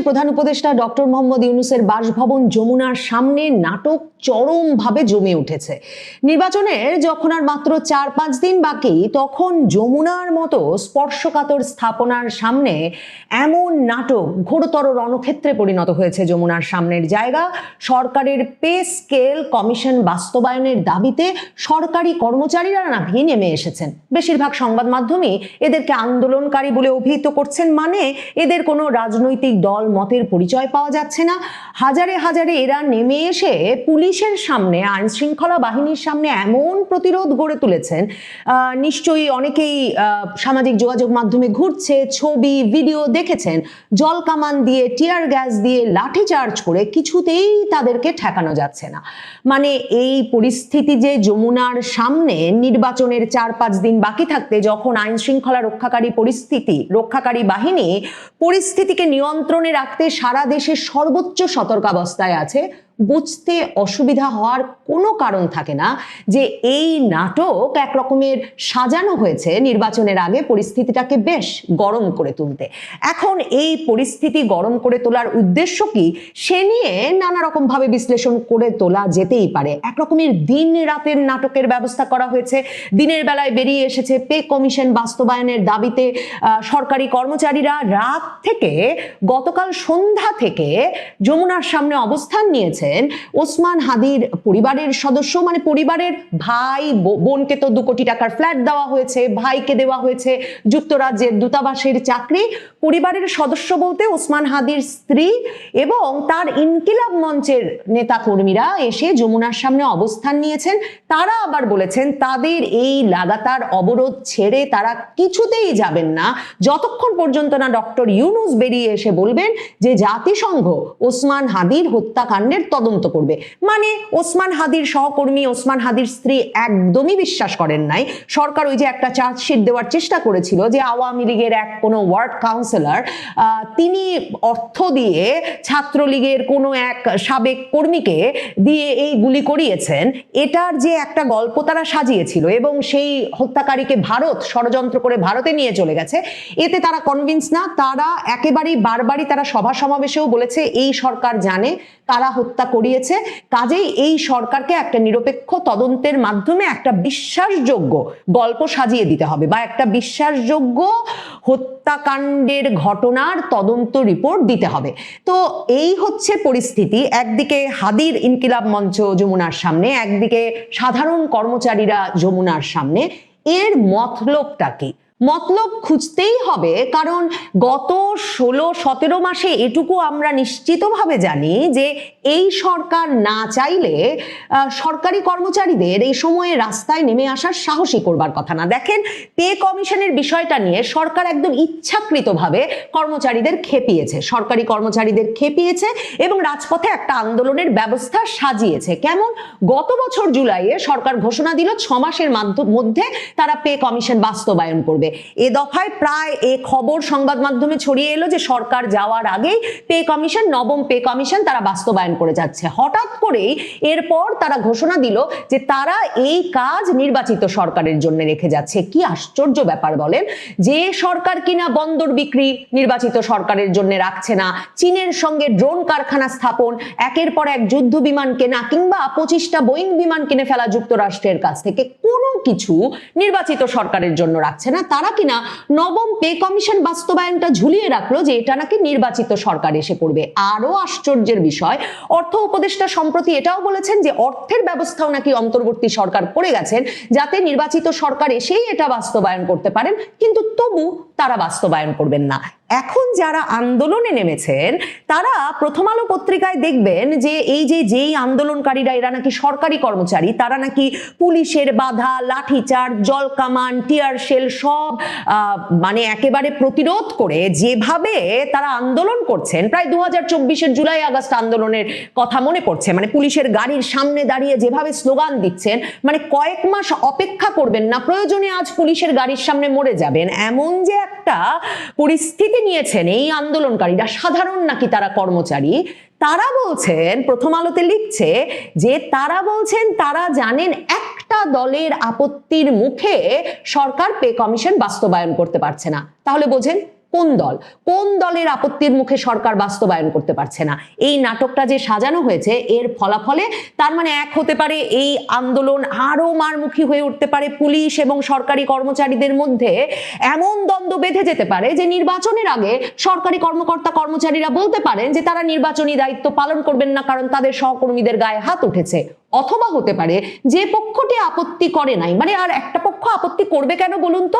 প্রধান উপদেষ্টা ডক্টর মোহাম্মদ ইউনূসের বাসভবন যমুনার সামনে নাটক চরমভাবে জমে উঠেছে। নির্বাচনের যখন আর মাত্র 4-5 দিন বাকি, তখন যমুনার মতো স্পর্শকাতর স্থাপনার সামনে এমন নাটক ঘোরতর রণক্ষেত্রে পরিণত হয়েছে। যমুনার সামনের জায়গা সরকারের পে স্কেল কমিশন বাস্তবায়নের দাবিতে সরকারি কর্মচারীরা নাকি নেমে এসেছেন। বেশিরভাগ সংবাদ মাধ্যমে এদেরকে আন্দোলনকারী বলে অভিহিত করছেন, মানে এদের কোনো রাজনৈতিক দল মতের পরিচয় পাওয়া যাচ্ছে না। হাজারে হাজারে এরা নেমে এসে পুলিশের সামনে, আইন শৃঙ্খলা বাহিনীর সামনে এমন প্রতিরোধ গড়ে তুলেছেন, নিশ্চয়ই অনেকেই সামাজিক যোগাযোগ মাধ্যমে ঘুরছে, ছবি ভিডিও দেখেছেন। জল কামান দিয়ে, টিয়ার গ্যাস দিয়ে লাঠিচার্জ করে কিছুতেই তাদেরকে ঠেকানো যাচ্ছে না। মানে এই পরিস্থিতি যে যমুনার সামনে নির্বাচনের 4-5 দিন বাকি থাকতে যখন আইন শৃঙ্খলা রক্ষাকারী বাহিনী পরিস্থিতিকে নিয়ন্ত্রণে রাখতে সারা দেশে সর্বোচ্চ সতর্কাবস্থায় আছে, বুঝতে অসুবিধা হওয়ার কোনো কারণ থাকে না যে এই নাটক এক রকমের সাজানো হয়েছে নির্বাচনের আগে পরিস্থিতিটাকে বেশ গরম করে তুলতে। এখন এই পরিস্থিতি গরম করে তোলার উদ্দেশ্য কি, সে নিয়ে নানা রকম ভাবে বিশ্লেষণ করে তোলা যেতেই পারে। এক রকমের দিন রাতের নাটকের ব্যবস্থা করা হয়েছে। দিনের বেলায় বেরিয়ে এসেছে পে কমিশন বাস্তবায়নের দাবিতে সরকারি কর্মচারীরা। রাত থেকে, গতকাল সন্ধ্যা থেকে যমুনার সামনে অবস্থান নিয়েছে ওসমান হাদির পরিবারের সদস্য, মানে পরিবারের ভাই বোনকে তো 2 কোটি টাকার ফ্ল্যাট দেওয়া হয়েছে, ভাইকে দেওয়া হয়েছে যুক্তরাজ্যের দূতাবাসের চাকরি। পরিবারের সদস্য বলতে ওসমান হাদির স্ত্রী এবং তার ইনকিলাব মঞ্চের নেতাকর্মীরা এসে যমুনার সামনে অবস্থান নিয়েছেন। তারা আবার বলেছেন তাদের এই লাগাতার অবরোধ ছেড়ে তারা কিছুতেই যাবেন না যতক্ষণ পর্যন্ত না ডক্টর ইউনূস বেরিয়ে এসে বলবেন যে জাতিসংঘ ওসমান হাদির হত্যাকাণ্ডের তদন্ত করবে। মানে ওসমান হাদির সহকর্মী, ওসমান হাদির স্ত্রী একদমই বিশ্বাস করেন নাই। সরকার ওই যে একটা চার্জশিট দেওয়ার চেষ্টা করেছিল যে আওয়ামী লীগের কোনো ওয়ার্ড কাউন্সিলর তিনি অর্থ দিয়ে ছাত্রলীগের কোনো এক সাবেক কর্মীকে দিয়ে এই গুলি করিয়েছেন, এটার যে একটা গল্প তারা সাজিয়েছিল এবং সেই হত্যাকারীকে ভারত ষড়যন্ত্র করে ভারতে নিয়ে চলে গেছে, এতে তারা কনভিন্স না। তারা একেবারেই বারবারই তারা সভা সমাবেশেও বলেছে এই সরকার জানে কারা হত্যা করিয়েছে, কাজেই এই সরকারকে একটা নিরপেক্ষ তদন্তের মাধ্যমে একটা বিশ্বাসযোগ্য গল্প সাজিয়ে দিতে হবে বা একটা বিশ্বাসযোগ্য হত্যাকাণ্ডের ঘটনার তদন্ত রিপোর্ট দিতে হবে। তো এই হচ্ছে পরিস্থিতি। একদিকে হাদির ইনকিলাব মঞ্চ যমুনার সামনে, একদিকে সাধারণ কর্মচারীরা যমুনার সামনে। এর মতলবটা কি? মতলব খুঁজতেই হবে, কারণ গত 16-17 মাসে এটুকু আমরা নিশ্চিতভাবে জানি যে এই সরকার না চাইলে সরকারি কর্মচারীদের এই সময়ে রাস্তায় নেমে আসার সাহসী করবার কথা না। দেখেন, পে কমিশনের বিষয়টা নিয়ে সরকার একদম ইচ্ছাকৃতভাবে কর্মচারীদের খেপিয়েছে, সরকারি কর্মচারীদের খেপিয়েছে এবং রাজপথে একটা আন্দোলনের ব্যবস্থা সাজিয়েছে। কেমন? গত বছর জুলাইয়ে সরকার ঘোষণা দিল 6 মাসের মধ্যে তারা পে কমিশন বাস্তবায়ন করবে। এ দফায় প্রায় এ খবর সংবাদ মাধ্যমে ছড়িয়ে এলো যে সরকার যাওয়ার আগেই পে কমিশন, 9ম পে কমিশন তারা বাস্তবায়ন করে যাচ্ছে। হঠাৎ করেই এরপর তারা ঘোষণা দিল যে তারা এই কাজ নির্বাচিত সরকারের জন্য রেখে যাচ্ছে। কি আশ্চর্য ব্যাপার বলেন, যে সরকার কিনা বন্দর বিক্রি নির্বাচিত সরকারের জন্য রাখছে না, চীনের সঙ্গে ড্রোন কারখানা স্থাপন, একের পর এক যুদ্ধ বিমান কেনা কিংবা 25টা বোয়িং বিমান কিনে ফেলা যুক্তরাষ্ট্রের কাছ থেকে, কোনো কিছু নির্বাচিত সরকারের জন্য রাখছে না, তারা কিনা 9ম পে কমিশন বাস্তবায়নটা ঝুলিয়ে রাখলো যে এটা নাকি নির্বাচিত সরকার এসে করবে। আরো আশ্চর্যের বিষয়, অর্থ উপদেষ্টা সম্প্রতি এটাও বলেছেন যে অর্থের ব্যবস্থাও নাকি অন্তর্বর্তী সরকার করে গেছেন যাতে নির্বাচিত সরকার এসেই এটা বাস্তবায়ন করতে পারেন, কিন্তু তবু তারা বাস্তবায়ন করবেন না। এখন যারা আন্দোলনে নেমেছেন তারা প্রথম আলো পত্রিকায় দেখবেন যে যেই আন্দোলনকারীরা এরা নাকি সরকারি কর্মচারী, তারা নাকি পুলিশের বাধা, লাঠিচার্জ, জল কামান, টিয়ার শেল সব মানে একেবারে প্রতিরোধ করে যেভাবে তারা আন্দোলন করছেন, প্রায় 2024-এর জুলাই আগস্ট আন্দোলনের কথা মনে পড়ছে। মানে পুলিশের গাড়ির সামনে দাঁড়িয়ে যেভাবে স্লোগান দিচ্ছেন, মানে কয়েক মাস অপেক্ষা করবেন না, প্রয়োজনে আজ পুলিশের গাড়ির সামনে মরে যাবেন, এমন যে একটা পরিস্থিতি নিয়েছেন এই আন্দোলনকারীরা, সাধারণ নাকি তারা কর্মচারী। তারা বলছেন, প্রথম আলোতে লিখছে যে তারা বলছেন তারা জানেন একটা দলের আপত্তির মুখে সরকার পে কমিশন বাস্তবায়ন করতে পারছে না। তাহলে বোঝেন কোন দলের আপত্তির মুখে সরকার বাস্তবায়ন করতে পারছে না? এই নাটকটা যে সাজানো হয়েছে এর ফলাফলে তার মানে এক হতে পারে এই আন্দোলন আরো মারমুখী হয়ে উঠতে পারে, পুলিশ এবং সরকারি কর্মচারীদের মধ্যে এমন দ্বন্দ্ব বেঁধে যেতে পারে যে নির্বাচনের আগে সরকারি কর্মকর্তা কর্মচারীরা বলতে পারেন যে তারা নির্বাচনী দায়িত্ব পালন করবেন না কারণ তাদের সহকর্মীদের গায়ে হাত উঠেছে। অথবা হতে পারে যে পক্ষটি আপত্তি করে নাই, মানে আর একটা পক্ষ আপত্তি করবে কেন বলুন তো?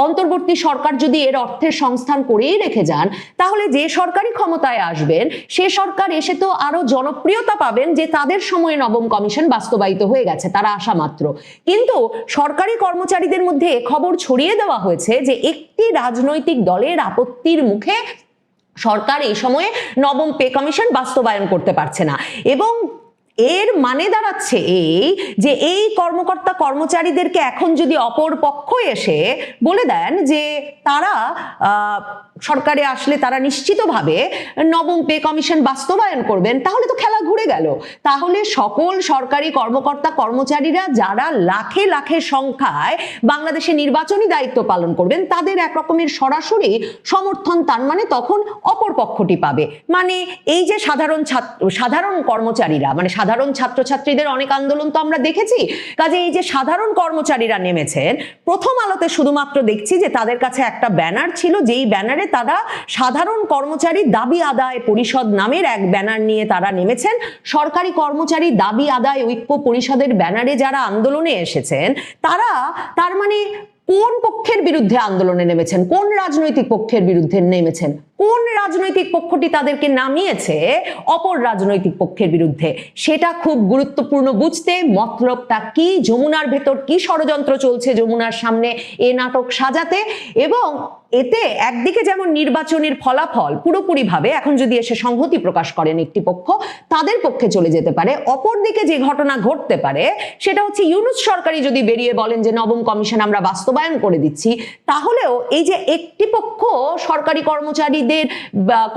অন্তর্বর্তী সরকার যদি এর অর্থের সংস্থান করেই রেখে যান তাহলে যে সরকারি ক্ষমতায় আসবেন সে সরকার এসে তো আরো জনপ্রিয়তা পাবেন যে তাদের সময়ে নবম কমিশন বাস্তবায়িত হয়ে গেছে, তারা আসা মাত্র। কিন্তু সরকারি কর্মচারীদের মধ্যে খবর ছড়িয়ে দেওয়া হয়েছে যে একটি রাজনৈতিক দলের আপত্তির মুখে সরকার এই সময়ে নবম পে কমিশন বাস্তবায়ন করতে পারছে না, এবং এর মানে দাঁড়াচ্ছে এই যে এই কর্মকর্তা কর্মচারীদেরকে এখন যদি অপর পক্ষ এসে বলে দেন যে তারা সরকারে আসলে তারা নিশ্চিতভাবে নবম পে কমিশন বাস্তবায়ন করবেন, তাহলে তো খেলা ঘুরে গেল। তাহলে সকল সরকারি কর্মকর্তা কর্মচারীরা যারা লাখে লাখে সংখ্যায় বাংলাদেশে নির্বাচনী দায়িত্ব পালন করবেন তাদের এক রকমের সরাসরি সমর্থন তার মানে তখন অপর পক্ষটি পাবে। মানে এই যে সাধারণ কর্মচারীরা, মানে সাধারণ ছাত্রছাত্রীদের অনেক আন্দোলন তো আমরা দেখেছি, কাজে এই যে সাধারণ কর্মচারীরা নেমেছেন, প্রথম আলোতে শুধুমাত্র দেখছি যে তাদের কাছে একটা ব্যানার ছিল, যেই ব্যানারে তারা সাধারণ কর্মচারী দাবি আদায় পরিষদ নামের এক ব্যানার নিয়ে তারা নেমেছেন। সরকারি কর্মচারী দাবি আদায় ঐক্য পরিষদের ব্যানারে যারা আন্দোলনে এসেছেন তারা তার মানে কোন পক্ষের বিরুদ্ধে আন্দোলনে নেমেছেন, কোন রাজনৈতিক পক্ষের বিরুদ্ধে নেমেছেন? কোন রাজনৈতিক পক্ষটি তাদেরকে নামিয়েছে অপর রাজনৈতিক পক্ষের বিরুদ্ধে, সেটা খুব গুরুত্বপূর্ণ বুঝতে। মতলবটা কি, যমুনার ভেতর কি ষড়যন্ত্র চলছে যমুনার সামনে এ নাটক সাজাতে, এবং এতে একদিকে যেমন নির্বাচনের ফলাফল পুরোপুরিভাবে এখন যদি এসে সংহতি প্রকাশ করেন একটি পক্ষ তাদের পক্ষে চলে যেতে পারে, অপরদিকে যে ঘটনা ঘটতে পারে সেটা হচ্ছে ইউনূস সরকারই যদি বেরিয়ে বলেন যে নবম কমিশন আমরা বাস্তবায়ন করে দিচ্ছি, তাহলেও এই যে একটি পক্ষ সরকারি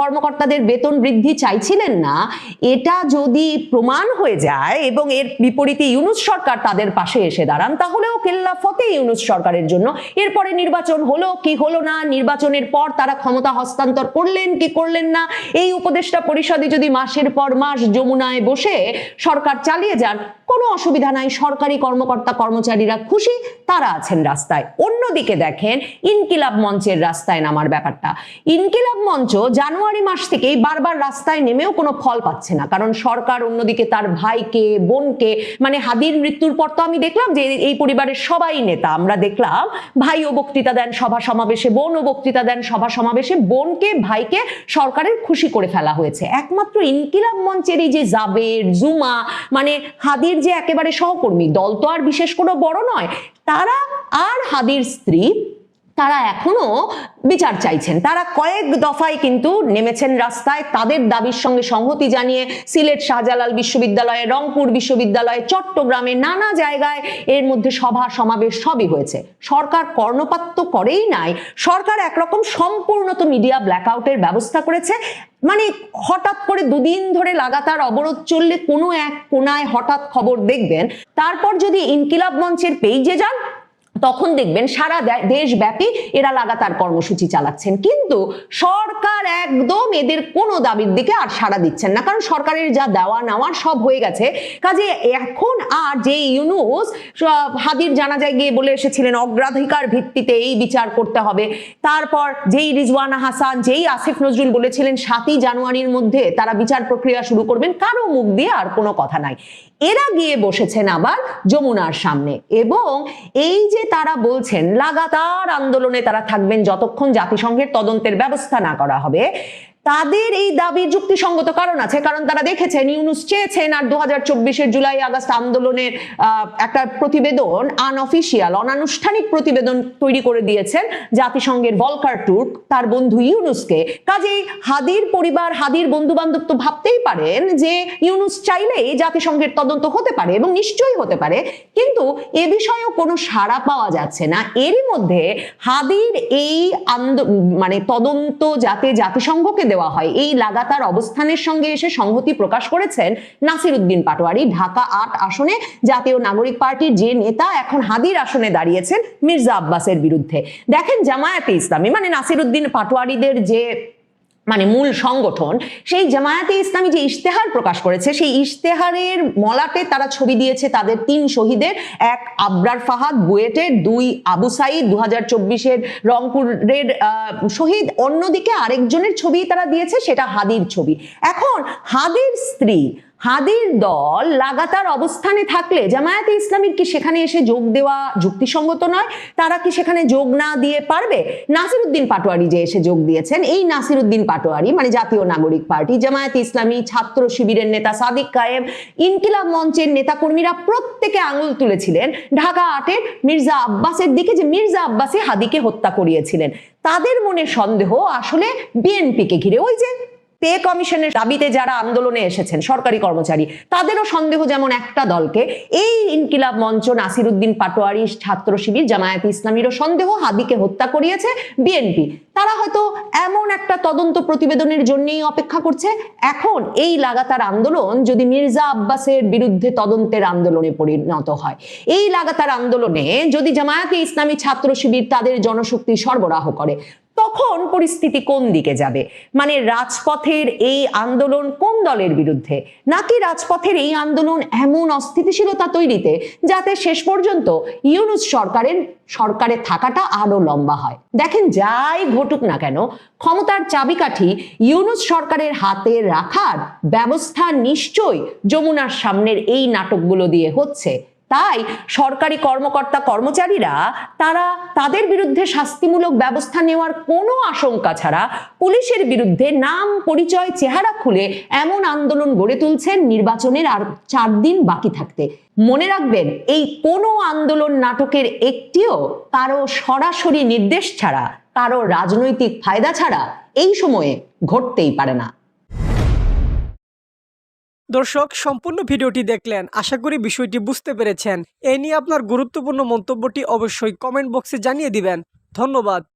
কর্মকর্তাদের বেতন বৃদ্ধি চাইছিলেন না, এটা যদি প্রমাণ হয়ে যায় এবং এর বিপরীতে ইউনূস সরকার তাদের পাশে এসে দাঁড়ান, তাহলেও কেল্লা ফতে ইউনূস সরকারের জন্য। এরপরে নির্বাচন হলো কি হলো না, নির্বাচনের পর তারা ক্ষমতা হস্তান্তর করলেন কি করলেন না, এই উপদেষ্টা পরিষদে যদি মাসের পর মাস যমুনায় বসে সরকার চালিয়ে যান কোনো অসুবিধা নাই, সরকারি কর্মকর্তা কর্মচারীরা খুশি, তারা আছেন রাস্তায়। অন্যদিকে দেখেন ইনকিলাব মঞ্চের রাস্তায় নামার ব্যাপারটা। ইনকিলাব মঞ্চ জানুয়ারি মাস থেকেই বারবার রাস্তায় নেমেও কোনো ফল পাচ্ছে না, কারণ সরকার অন্যদিকে তার ভাইকে বোনকে, মানে হাদির মৃত্যুর পর তো আমি দেখলাম যে এই পরিবারের সবাই নেতা, আমরা দেখলাম ভাইও বক্তৃতা দেন সভা সমাবেশে, বোনও বক্তৃতা দেন সভা সমাবেশে, বোনকে ভাইকে সরকারের খুশি করে ফেলা হয়েছে। একমাত্র ইনকিলাব মঞ্চের এই যে জাবের জুমা, মানে হাদির যে একেবারে সহকর্মী, দল তো আর বিশেষ কোনো বড় নয়, তারা আর হাদির স্ত্রী তারা এখনো বিচার চাইছেন। তারা কয়েক দফায় কিন্তু নেমেছেন রাস্তায়, তাদের দাবির সঙ্গে সংহতি জানিয়ে সিলেট শাহজালাল বিশ্ববিদ্যালয়ে, রংপুর বিশ্ববিদ্যালয়ে, চট্টগ্রামে নানা জায়গায় এর মধ্যে সভা সমাবেশ সবই হয়েছে। সরকার কর্ণপাত তো করেই নাই, সরকার একরকম সম্পূর্ণত মিডিয়া ব্ল্যাকআউটের ব্যবস্থা করেছে। মানে হঠাৎ করে দুদিন ধরে লাগাতার অবরোধ চললে কোনো এক কোনায় হঠাৎ খবর দেখবেন, তারপর যদি ইনকিলাব মঞ্চের পেজে যান তখন দেখবেন সারা দেশব্যাপী এরা লাগাতার কর্মসূচি চালাচ্ছেন, কিন্তু সরকার একদম এদের কোনো দাবির দিকে আর সাড়া দিচ্ছেন না, কারণ সরকারের যা দেওয়া নেওয়ার সব হয়ে গেছে। কাজে এখন আর যে ইউনূস হাদির জানাজায় গিয়ে বলে এসেছিলেন অগ্রাধিকার ভিত্তিতে এই বিচার করতে হবে, তারপর যেই রিজওয়ানা হাসান, যেই আসিফ নজরুল বলেছিলেন 7ই জানুয়ারির মধ্যে তারা বিচার প্রক্রিয়া শুরু করবেন, কারো মুখ দিয়ে আর কোনো কথা নাই। এরা গিয়ে বসেছেন আবার যমুনার সামনে, এবং এই যে তারা বলছেন লাগাতার আন্দোলনে তারা থাকবেন যতক্ষণ জাতিসংঘের তদন্তের ব্যবস্থা না করা হবে, তাদের এই দাবির যুক্তিসঙ্গত কারণ আছে, কারণ তারা দেখেছেন ইউনূস চেয়েছেন আর 2024-এর জুলাই আগস্ট আন্দোলনের একটা প্রতিবেদন, আনঅফিসিয়াল অনানুষ্ঠানিক প্রতিবেদন তৈরি করে দিয়েছেন জাতিসংঘের ভলকার টুর্ক তার বন্ধু ইউনূসকে। কাজেই হাদির পরিবার, হাদির বন্ধু বান্ধব তো ভাবতেই পারেন যে ইউনূস চাইলেই জাতিসংঘের তদন্ত হতে পারে, এবং নিশ্চয়ই হতে পারে, কিন্তু এ বিষয়েও কোনো সাড়া পাওয়া যাচ্ছে না। এরই মধ্যে হাদির এই মানে তদন্ত যাতে জাতিসংঘকে দেওয়া হয়। এই লাগাতার অবস্থানের সঙ্গে এসে সংহতি প্রকাশ করেছেন নাসিরউদ্দিন পাটোয়ারি। ঢাকা ৮ আসনে জাতীয় নাগরিক পার্টির যে নেতা এখন হাদির আসনে দাঁড়িয়েছেন মির্জা আব্বাসের বিরুদ্ধে। দেখেন জামায়াতে ইসলামী মানে নাসিরউদ্দিন পাটোয়ারিদের যে মূল সংগঠন, সেই জামায়াতে ইসলামী যে ইশতেহার প্রকাশ করেছে, সেই ইশতেহারের মলাটে তারা ছবি দিয়েছে তাদের ৩ শহীদের, এক আবরার ফাহাদ বুয়েটের, ২ আবু সাইদ ২০২৪-এর রংপুরের শহীদ, অন্যদিকে আরেকজনের ছবি তারা দিয়েছে, সেটা হাদির ছবি। এখন হাদির স্ত্রী, হাদির দল লাগাতার অবস্থানে থাকলে জামায়াতে ইসলামীর কি সেখানে এসে যোগ দেওয়া যুক্তিসঙ্গত নয়? তারা কি সেখানে যোগ না দিয়ে পারবে? নাসিরউদ্দিন পাটোয়ারি যে এসে যোগ দিয়েছেন, এই নাসিরউদ্দিন পাটোয়ারি মানে জাতীয় নাগরিক পার্টি, জামায়াতে ইসলামী, ছাত্র শিবিরের নেতা সাদিক কায়েম, ইনকিলাব মঞ্চের নেতাকর্মীরা প্রত্যেকে আঙুল তুলেছিলেন ঢাকা ৮-এর মির্জা আব্বাসের দিকে, যে মির্জা আব্বাসই হাদিকে হত্যা করিয়েছিলেন। তাদের মনে সন্দেহ আসলে বিএনপিকে ঘিরে। ওই যে পে কমিশনের দাবিতে যারা আন্দোলনে এসেছেন সরকারি কর্মচারী, তাদেরও সন্দেহ যেমন একটা দলকে, এই ইনকিলাব মঞ্চ, নাসিরউদ্দিন পাটোয়ারি, ছাত্র শিবির, জামায়াতে ইসলামীরও সন্দেহ হাদিকে হত্যা করিয়েছে বিএনপি। তারা হয়তো এমন একটা তদন্ত প্রতিবেদনের জন্যই অপেক্ষা করছে। এখন এই লাগাতার আন্দোলন যদি মির্জা আব্বাসের বিরুদ্ধে তদন্তের আন্দোলনে পরিণত হয়, এই লাগাতার আন্দোলনে যদি জামায়াতে ইসলামী, ছাত্র শিবির তাদের জনশক্তি সরবরাহ করে, তখন পরিস্থিতি কোন দিকে যাবে? রাজপথের এই আন্দোলন কোন দলের বিরুদ্ধে, নাকি রাজপথের এই আন্দোলন এমন অস্থিতিশীলতা তৈরিতে যাতে শেষ পর্যন্ত ইউনূস সরকারে থাকাটা আরো লম্বা হয়? দেখেন, যাই ঘটুক না কেন, ক্ষমতার চাবিকাঠি ইউনূস সরকারের হাতে রাখার ব্যবস্থা নিশ্চয়ই যমুনার সামনের এই নাটকগুলো দিয়ে হচ্ছে। তাই সরকারি কর্মকর্তা কর্মচারীরা তারা তাদের বিরুদ্ধে শাস্তিমূলক ব্যবস্থা নেওয়ার কোনো আশঙ্কা ছাড়া পুলিশের বিরুদ্ধে নাম, পরিচয়, চেহারা খুলে এমন আন্দোলন গড়ে তুলছেন নির্বাচনের আর 4 দিন বাকি থাকতে। মনে রাখবেন, এই কোনো আন্দোলন নাটকের একটিও কারো সরাসরি নির্দেশ ছাড়া, কারো রাজনৈতিক ফায়দা ছাড়া এই সময়ে ঘটতেই পারে না। দর্শক, সম্পূর্ণ ভিডিওটি দেখলেন, আশা করি বিষয়টি বুঝতে পেরেছেন। এ নিয়ে আপনার গুরুত্বপূর্ণ মন্তব্যটি অবশ্যই কমেন্ট বক্সে জানিয়ে দিবেন। ধন্যবাদ।